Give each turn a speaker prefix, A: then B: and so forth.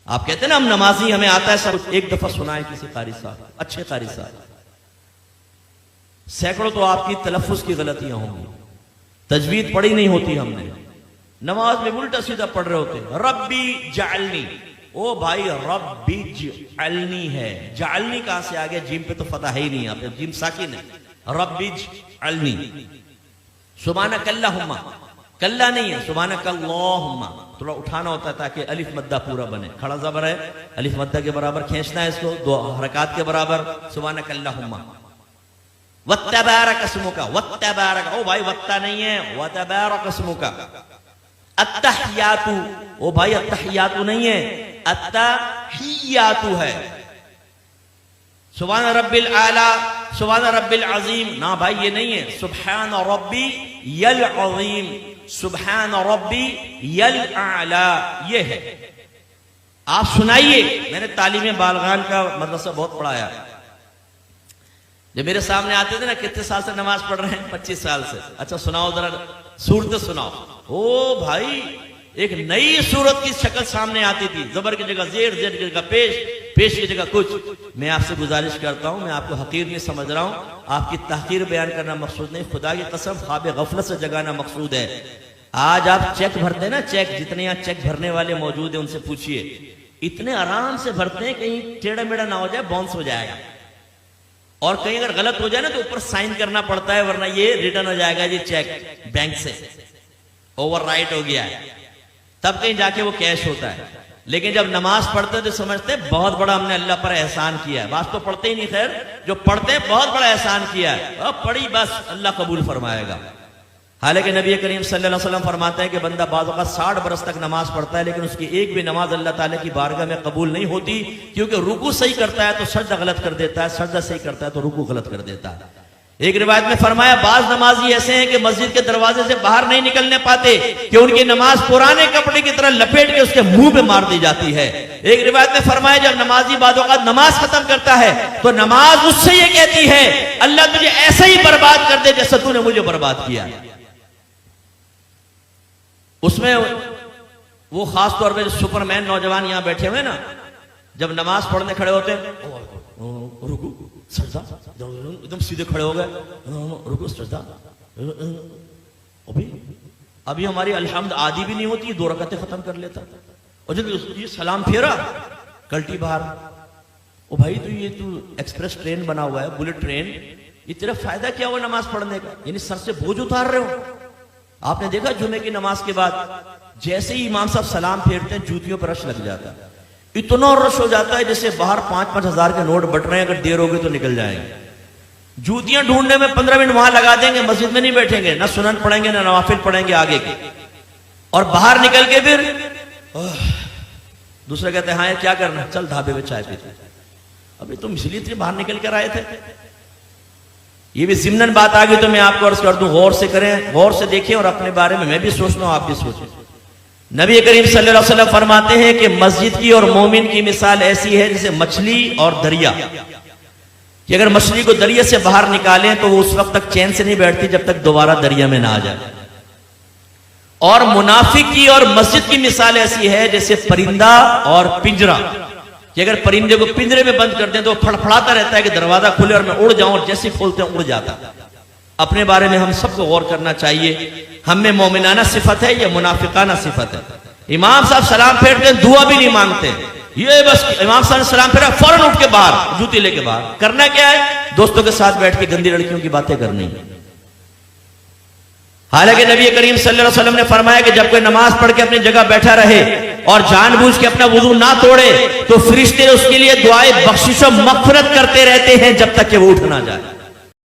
A: آپ کہتے ہیں نا ہم نمازی ہمیں آتا ہے سب ایک دفعہ سنائے کسی قاری صاحب, اچھے قاری صاحب. سینکڑوں تو آپ کی تلفظ کی غلطیاں ہوں گی, تجوید پڑھی نہیں ہوتی ہم نے, نماز میں الٹا سیدھا پڑھ رہے ہوتے ہیں. ربی جعلنی, او بھائی ربی جعلنی ہے, جعلنی کہاں سے آگے, جیم پہ تو فتح ہے ہی نہیں, آپ جیم ساکن ہے. ربی جعلنی. سبحانک اللہم, کلا نہیں ہے, سبحانک اللہم تھوڑا اٹھانا ہوتا ہے تاکہ الف مدہ پورا بنے. کھڑا زبر ہے, الف مدہ کے برابر کھینچنا ہے اس کو, 2 حرکات کے برابر. سبحانک اللہم. وَتَّبَارَكَ اسْمُكَ, وَتَّبَارَكَ, او بھائی وَتَّا نہیں ہے, وَتَبَارَكَ اسْمُكَ. التحیات, او بھائی التحیات نہیں ہے, التحیات ہے. سبحان رب العالی, سبحان رب العظیم, نہ بھائی یہ نہیں ہے. سبحان ربی العظیم, سبحان ربی الاعلی, یہ ہے. آپ سنائیے, میں نے تعلیم بالغان کا مدرسہ بہت پڑھایا. جب میرے سامنے آتے تھے نا, کتنے سال سے نماز پڑھ رہے ہیں, 25 سال سے. اچھا سناؤ ذرا سورت سناؤ. او بھائی ایک نئی صورت کی شکل سامنے آتی تھی, زبر کی جگہ زیر, زیر کی جگہ پیش, پیش کی جگہ کچھ. میں آپ سے گزارش کرتا ہوں, میں آپ کو حقیر نہیں سمجھ رہا ہوں, آپ کی تحقیر بیان کرنا مقصود نہیں, خدا کی قسم خواب غفلت سے جگانا مقصود ہے. آج آپ چیک بھرتے ہیں نا, چیک, جتنے یہاں چیک بھرنے والے موجود ہیں ان سے پوچھئے, اتنے آرام سے بھرتے ہیں کہیں ٹیڑھا میڑھا نہ ہو جائے, باؤنس ہو جائے گا. اور کہیں اگر غلط ہو جائے نا تو اوپر سائن کرنا پڑتا ہے, ورنہ یہ ریٹرن ہو جائے گا جی چیک بینک سے, اوور رائٹ ہو گیا ہے, تب کہیں جا کے وہ کیش ہوتا ہے. لیکن جب نماز پڑھتے تو سمجھتے بہت بڑا ہم نے اللہ پر احسان کیا ہے. بعض تو پڑھتے ہی نہیں, خیر جو پڑھتے ہیں بہت بڑا احسان کیا ہے, اب پڑھی بس اللہ قبول فرمائے گا. حالانکہ نبی کریم صلی اللہ علیہ وسلم فرماتے ہیں کہ بندہ بعض اوقات 60 برس تک نماز پڑھتا ہے لیکن اس کی ایک بھی نماز اللہ تعالیٰ کی بارگاہ میں قبول نہیں ہوتی, کیونکہ رکوع صحیح کرتا ہے تو سجدہ غلط کر دیتا ہے, سجدہ صحیح کرتا ہے تو رکوع غلط کر دیتا ہے. ایک روایت میں فرمایا بعض نمازی ایسے ہیں کہ مسجد کے دروازے سے باہر نہیں نکلنے پاتے کہ ان کی نماز پرانے کپڑے کی طرح لپیٹ کے اس کے منہ پہ مار دی جاتی ہے. ایک روایت میں فرمایا جب نمازی بعض اوقات نماز ختم کرتا ہے تو نماز اس سے یہ کہتی ہے اللہ تجھے ایسا ہی برباد کر دے جیسا تو نے مجھے برباد کیا. اس میں وہ خاص طور پہ سپر مین نوجوان یہاں بیٹھے ہوئے نا, جب نماز پڑھنے کھڑے ہوتے ہیں رکو سجدہ, ایک دم سیدھے کھڑے ہو گئے, رکو سجدہ. ابھی ہماری الحمد آدھی بھی نہیں ہوتی, 2 رکعتیں ختم کر لیتا. اور جب یہ سلام پھیرا کلٹی باہر, او بھائی تو یہ تو ایکسپریس ٹرین بنا ہوا ہے, بلٹ ٹرین, یہ تیرا فائدہ کیا ہوا نماز پڑھنے کا, یعنی سر سے بوجھ اتار رہے ہو. آپ نے دیکھا جمعے کی نماز کے بعد جیسے ہی امام صاحب سلام پھیرتے ہیں جوتیوں پر رش لگ جاتا ہے, اتنا رش ہو جاتا ہے جیسے باہر 5-5 ہزار کے نوٹ بٹ رہے ہیں, اگر دیر ہوگی تو نکل جائیں گے. جوتیاں ڈھونڈنے میں 15 منٹ وہاں لگا دیں گے, مسجد میں نہیں بیٹھیں گے, نہ سنن پڑھیں گے نہ نوافل پڑھیں گے آگے کے, اور باہر نکل کے پھر دوسرے کہتے ہیں ہاں کیا کرنا, چل ڈھابے میں چائے پیتے. ابھی تم اس لیے باہر نکل کر آئے تھے. یہ بھی ضمناً بات آ گئی تو میں آپ کو عرض کر دوں, غور سے کریں, غور سے دیکھیں, اور اپنے بارے میں بھی سوچنا ہوں, آپ بھی سوچیں. نبی کریم صلی اللہ علیہ وسلم فرماتے ہیں کہ مسجد کی اور مومن کی مثال ایسی ہے جیسے مچھلی اور دریا, کہ اگر مچھلی کو دریا سے باہر نکالیں تو وہ اس وقت تک چین سے نہیں بیٹھتی جب تک دوبارہ دریا میں نہ آ جائے. اور منافق کی اور مسجد کی مثال ایسی ہے جیسے پرندہ اور پنجرا, کہ اگر پرندے کو پنجرے میں بند کر دیں تو وہ پھڑپھڑاتا رہتا ہے کہ دروازہ کھلے اور میں اڑ جاؤں, اور جیسے کھولتے ہیں اڑ جاتا. اپنے بارے میں ہم سب کو غور کرنا چاہیے, ہم میں مومنانہ صفت ہے یا منافقانہ صفت ہے. امام صاحب سلام پھیرتے ہیں, دعا بھی نہیں مانگتے, یہ بس امام صاحب نے سلام پھیرا فوراً اٹھ کے باہر, جوتی لے کے باہر. کرنا کیا ہے, دوستوں کے ساتھ بیٹھ کے گندی لڑکیوں کی باتیں کرنی. حالانکہ نبی کریم صلی اللہ علیہ وسلم نے فرمایا کہ جب کوئی نماز پڑھ کے اپنی جگہ بیٹھا رہے اور جان بوجھ کے اپنا وضو نہ توڑے تو فرشتے اس کے لیے دعائیں بخشش و مغفرت کرتے رہتے ہیں جب تک کہ وہ اٹھ نہ جائے.